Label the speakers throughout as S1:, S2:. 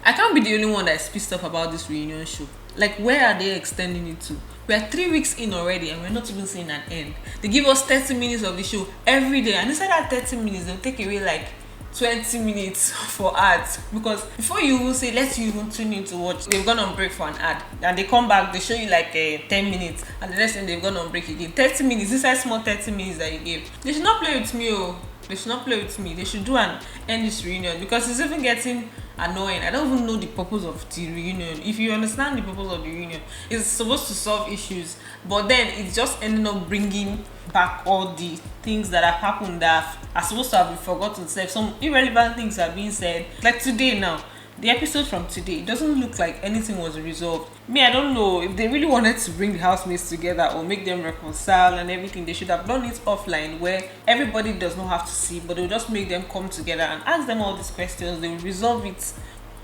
S1: I can't be the only one that is pissed off about this reunion show. Like, where are they extending it to? We are 3 weeks in already and we're not even seeing an end. They give us 30 minutes of the show every day, and inside that 30 minutes, they'll take away like 20 minutes for ads, because before you even say let's you even tune in to watch, they've gone on break for an ad and they come back, they show you like 10 minutes, and the next time they've gone on break again. 30 minutes inside small 30 minutes that you gave. They should not play with me. They should not play with me. They should do an end this reunion, because it's even getting annoying. I don't even know the purpose of the reunion. If you understand the purpose of the reunion, it's supposed to solve issues, but then it's just ending up bringing back all the things that have happened that are supposed to have been forgotten. Some irrelevant things are being said. Like today now, the episode from today, it doesn't look like anything was resolved. I don't know if they really wanted to bring the housemates together or make them reconcile and everything. They should have done it offline, where everybody does not have to see, but they'll just make them come together and ask them all these questions. They will resolve it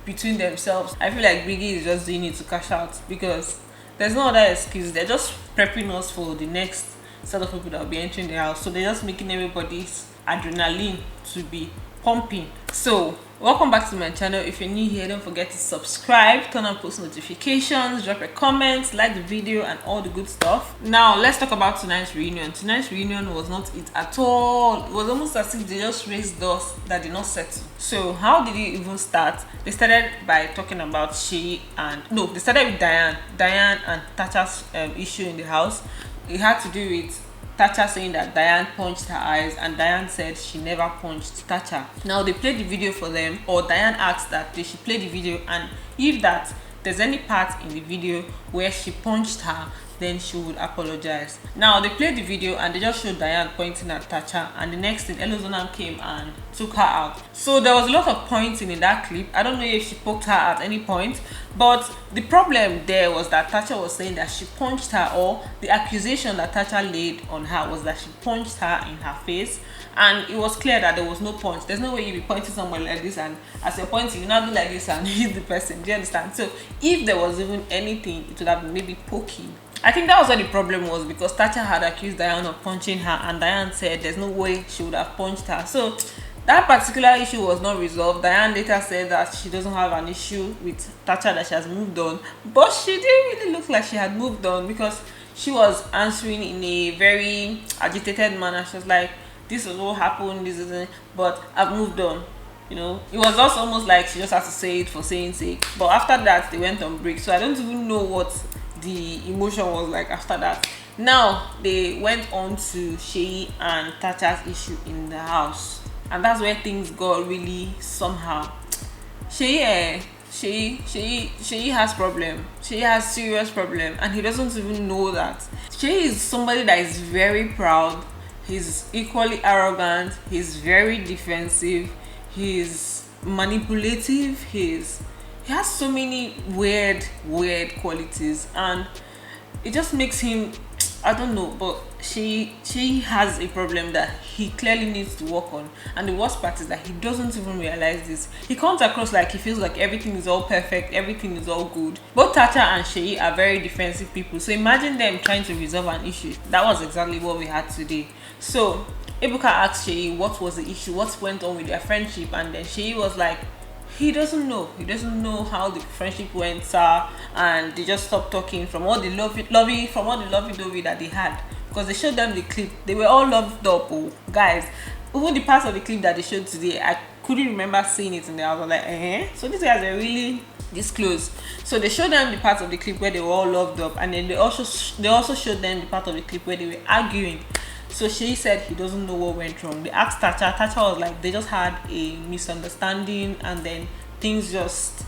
S1: between themselves. I feel like Biggie is just doing it to cash out, because there's no other excuse. They're just prepping us for the next set of people that will be entering the house. So they're just making everybody's adrenaline to be pumping. So welcome back to my channel. If you're new here, don't forget to subscribe, turn on post notifications, drop a comment, like the video, and all the good stuff. Now let's talk about tonight's reunion. Tonight's reunion was not it at all. It was almost as if they just raised doors that did not settle. So how did it even start? They started by talking about Seyi they started with Diane and Tacha's issue in the house. It had to do with Tacha saying that Diane punched her eyes, and Diane said she never punched Tacha. Now they played the video for them, or Diane asked that they should play the video, and if that there's any part in the video where she punched her, then she would apologize. Now they played the video and they just showed Diane pointing at Tacha, and the next thing Elozonam came and took her out. So there was a lot of pointing in that clip. I don't know if she poked her at any point, but the problem there was that Tacha was saying that she punched her, or the accusation that Tacha laid on her was that she punched her in her face, and it was clear that there was no punch. There's no way you be pointing somewhere like this, and as you're pointing, you now do like this and hit the person. Do you understand? So if there was even anything, it would have been maybe poking. I think that was what the problem was, because Tacha had accused Diane of punching her, and Diane said there's no way she would have punched her. So that particular issue was not resolved. Diane later said that she doesn't have an issue with Tacha, that she has moved on, but she didn't really look like she had moved on, because she was answering in a very agitated manner. She was like, this is what happened, this isn't, but I've moved on. It was just almost like she just had to say it for saying sake. But after that, they went on break, so I don't even know what the emotion was like after that. Now they went on to Seyi and Tacha's issue in the house, and that's where things got really somehow. Seyi has problem. Seyi has serious problem, and he doesn't even know that. Seyi is somebody that is very proud. He's equally arrogant. He's very defensive. He's manipulative. He has so many weird qualities, and it just makes him, I don't know, but she has a problem that he clearly needs to work on. And the worst part is that he doesn't even realize this. He comes across like he feels like everything is all perfect, everything is all good. Both Tacha and Seyi are very defensive people, so imagine them trying to resolve an issue. That was exactly what we had today. So Ebuka asked Seyi what was the issue, what went on with their friendship, and then Seyi was like, he doesn't know how the friendship went, sir, and they just stopped talking from all the lovey-dovey that they had, because they showed them the clip. They were all loved up, guys. Even the parts of the clip that they showed today, I couldn't remember seeing it in there. I was like, so these guys are really this close. So they showed them the parts of the clip where they were all loved up, and then they also showed them the part of the clip where they were arguing. So she said he doesn't know what went wrong. They asked Tacha. Tacha was like, they just had a misunderstanding, and then things just,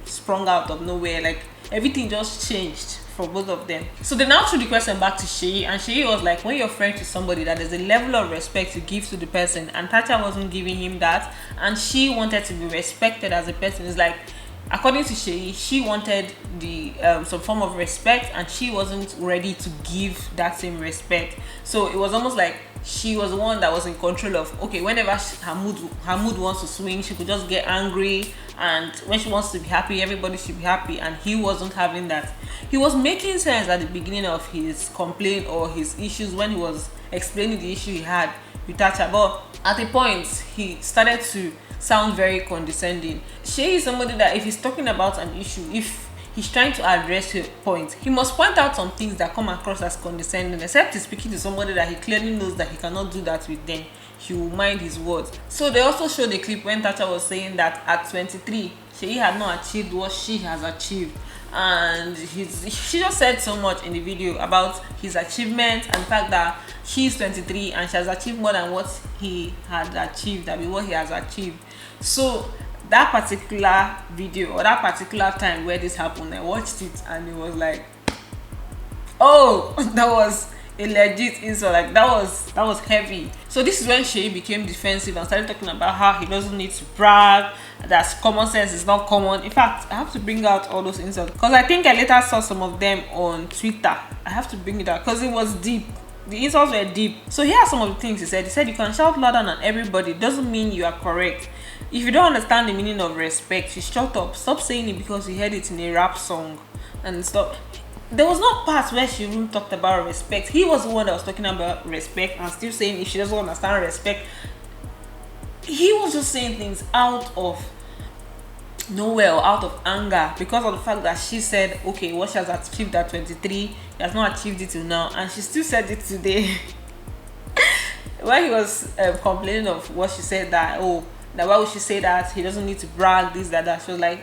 S1: sprung out of nowhere. Like everything just changed for both of them. So they now threw the question back to Seyi, and Seyi was like, when you're friends with somebody, that there's a level of respect you give to the person, and Tacha wasn't giving him that, and she wanted to be respected as a person. It's like, according to Seyi, she wanted the some form of respect, and she wasn't ready to give that same respect. So it was almost like she was the one that was in control of, okay, whenever her mood wants to swing, she could just get angry, and when she wants to be happy, everybody should be happy, and he wasn't having that. He was making sense at the beginning of his complaint or his issues when he was explaining the issue he had with Tacha, but at a point he started to sound very condescending. Seyi is somebody that if he's talking about an issue, if he's trying to address a point, he must point out some things that come across as condescending, except he's speaking to somebody that he clearly knows that he cannot do that with them. He will mind his words. So they also showed a clip when Tacha was saying that at 23, Seyi had not achieved what she has achieved. And she just said so much in the video about his achievements and the fact that she's 23 and she has achieved more than what he had achieved, what he has achieved. So that particular video or that particular time where this happened, I watched it and it was like, oh, that was a legit insult. Like that was heavy. So this is when Seyi became defensive and started talking about how he doesn't need to brag, that common sense is not common. In fact, I have to bring out all those insults because I think I later saw some of them on Twitter. I have to bring it out because it was deep. The insults were deep. So here are some of the things he said. He said, you can shout louder than everybody, doesn't mean you are correct. If you don't understand the meaning of respect, you shut up. Stop saying it because you heard it in a rap song and stop. There was no part where she even talked about respect. He was the one that was talking about respect and still saying if she doesn't understand respect. He was just saying things out of nowhere or out of anger because of the fact that she said, okay, what she has achieved at 23, he has not achieved it till now, and she still said it today. When he was complaining of what she said, that why would she say that he doesn't need to brag, this, that, she was like,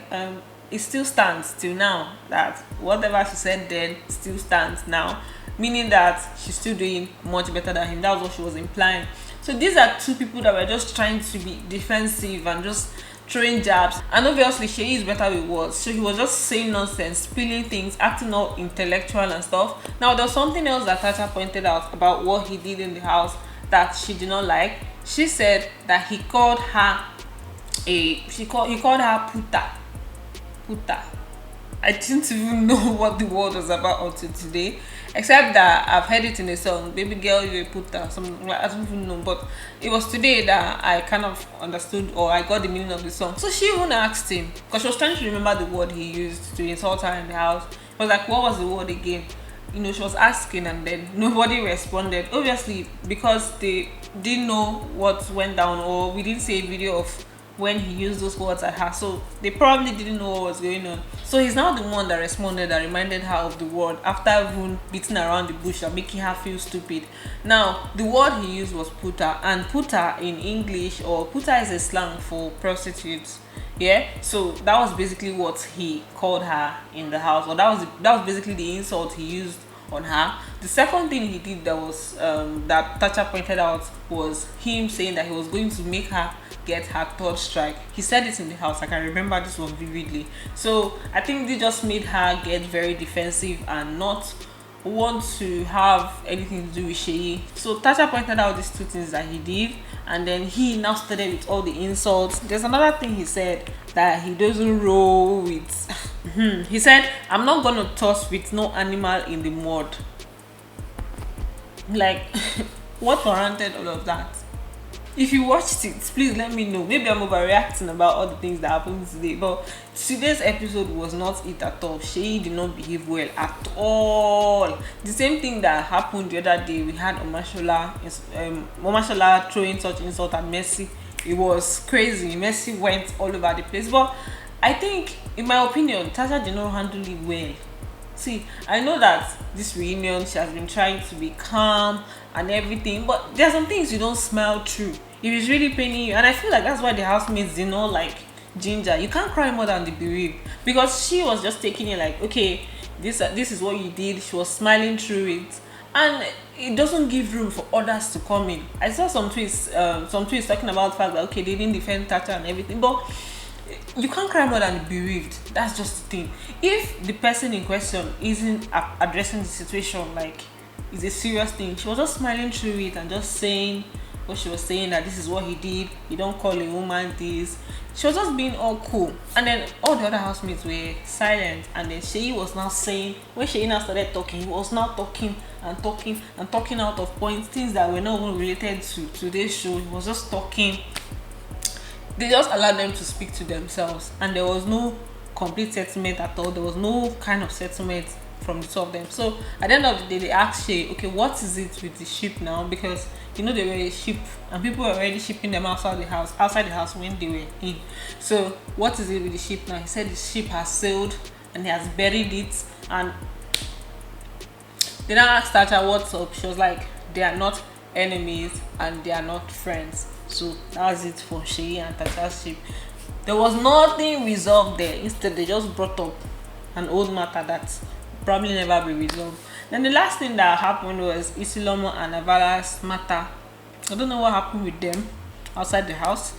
S1: it still stands till now, that whatever she said then still stands now, meaning that she's still doing much better than him. That was what she was implying. So these are two people that were just trying to be defensive and just throwing jabs, and obviously Seyi is better with words, so he was just saying nonsense, spilling things, acting all intellectual and stuff. Now there was something else that Tacha pointed out about what he did in the house that she did not like. She said that he called her he called her puta. I didn't even know what the word was about until today, except that I've heard it in a song, baby girl you a puta, something like, I don't even know, but it was today that I kind of understood or I got the meaning of the song. So she even asked him, because she was trying to remember the word he used to insult her in the house. She was like, what was the word again? She was asking and then nobody responded, obviously because they didn't know what went down, or we didn't see a video of when he used those words at her, so they probably didn't know what was going on. So he's now the one that responded, that reminded her of the word after even beating around the bush and making her feel stupid. Now the word he used was puta, and puta in English, or puta is a slang for prostitutes. Yeah, so that was basically what he called her in the house, or that was basically the insult he used on her. The second thing he did that was that Tacha pointed out was him saying that he was going to make her get her third strike. He said it in the house. I can remember this one vividly. So I think they just made her get very defensive and not want to have anything to do with Seyi. So Tacha pointed out these two things that he did, and then he now started with all the insults. There's another thing he said, that he doesn't roll with he said, I'm not gonna toss with no animal in the mud. Like what warranted all of that? If you watched it, please let me know. Maybe I'm overreacting about all the things that happened today, but today's episode was not it at all. Seyi did not behave well at all. The same thing that happened the other day, we had Omashola throwing such insult at Messi. It was crazy. Messi went all over the place, but I think, in my opinion, Tacha did not handle it well. See, I know that this reunion, she has been trying to be calm and everything, but there are some things you don't smile through. If it's really paining you, and I feel like that's why the housemates did not like Ginger. You can't cry more than the bereaved, because she was just taking it like, okay, this is what you did. She was smiling through it, and it doesn't give room for others to come in. I saw some tweets talking about the fact that, okay, they didn't defend Tacha and everything, but you can't cry more than the bereaved. That's just the thing. If the person in question isn't addressing the situation like it's a serious thing, she was just smiling through it and just saying what she was saying, that this is what he did, you don't call a woman this. She was just being all cool, and then all the other housemates were silent. And then Seyi was now saying, when Seyi now started talking, he was now talking out of points, things that were not even related to today's show. He was just talking. They just allowed them to speak to themselves, and there was no complete settlement at all. There was no kind of settlement from the two of them. So at the end of the day, they asked Seyi, okay, what is it with the ship now? Because you know they were a ship and people were already shipping them outside the house when they were in. So what is it with the ship now? He said the ship has sailed and he has buried it. And they now asked Tacha what's up. She was like, they are not enemies and they are not friends. So that was it for Seyi and Tacha's ship. There was nothing resolved there. Instead, they just brought up an old matter that probably never be resolved. Then the last thing that happened was Isilomo and Avala's matter. I don't know what happened with them outside the house.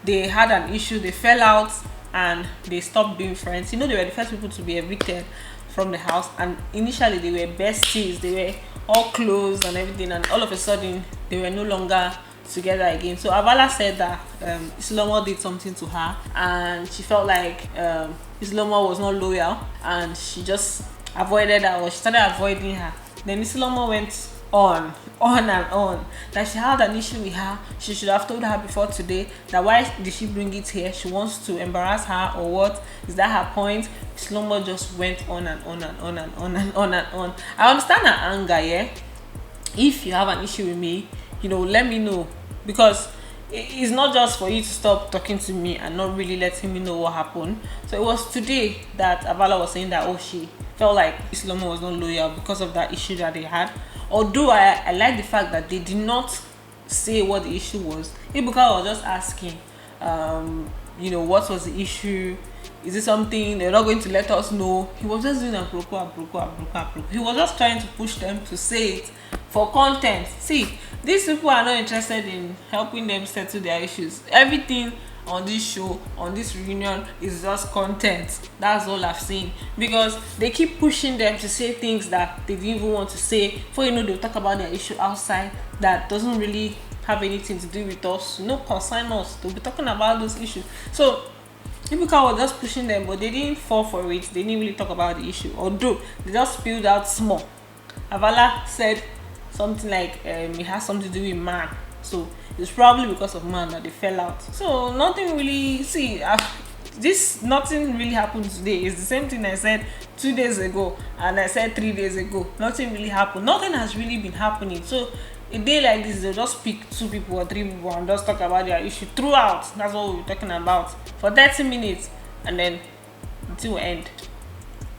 S1: They had an issue, they fell out and they stopped being friends. You know, they were the first people to be evicted from the house, and initially they were besties, they were all close and everything, and all of a sudden they were no longer together again. So Avala said that Isilomo did something to her and she felt like Isilomo was not loyal and she just avoided her, or she started avoiding her. Then Isilomo went on and on that she had an issue with her. She should have told her before today. That why did she bring it here? She wants to embarrass her, or what? Is that her point? Isilomo just went on and on and on and on and on and on. I understand her anger, yeah. If you have an issue with me, you know, let me know, because it's not just for you to stop talking to me and not really letting me know what happened. So it was today that Avala was saying that, oh, she felt like Isilomo was not loyal because of that issue that they had. Although I like the fact that they did not say what the issue was. Ibuka was just asking, you know, what was the issue? Is it something they're not going to let us know? He was just doing a aproko. He was just trying to push them to say it for content. See, these people are not interested in helping them settle their issues. Everything on this show, on this reunion, is just content. That's all I've seen, because they keep pushing them to say things that they didn't even want to say. Before you know, they'll talk about their issue outside that doesn't really have anything to do with us, no concern us. They'll be talking about those issues. So Ibuka was just pushing them, but they didn't fall for it. They didn't really talk about the issue, although they just spilled out small. Avala said something like it has something to do with man, so it's probably because of man that they fell out. So nothing really, nothing really happened today. It's the same thing I said 2 days ago and I said 3 days ago. Nothing really happened. Nothing has really been happening. So a day like this, they'll just pick 2 people or 3 people and just talk about their issue throughout. That's what we're talking about for 30 minutes, and then until we end.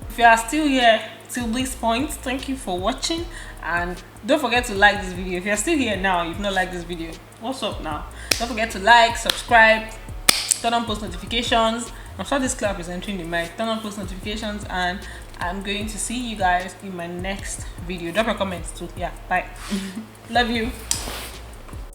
S1: If you are still here till this point, thank you for watching, and don't forget to like this video. If you're still here now, you've not liked this video, what's up now? Don't forget to like, subscribe, turn on post notifications. I'm sure this clap is entering the mic. Turn on post notifications, and I'm going to see you guys in my next video. Drop your comments too. Yeah, bye. Love you.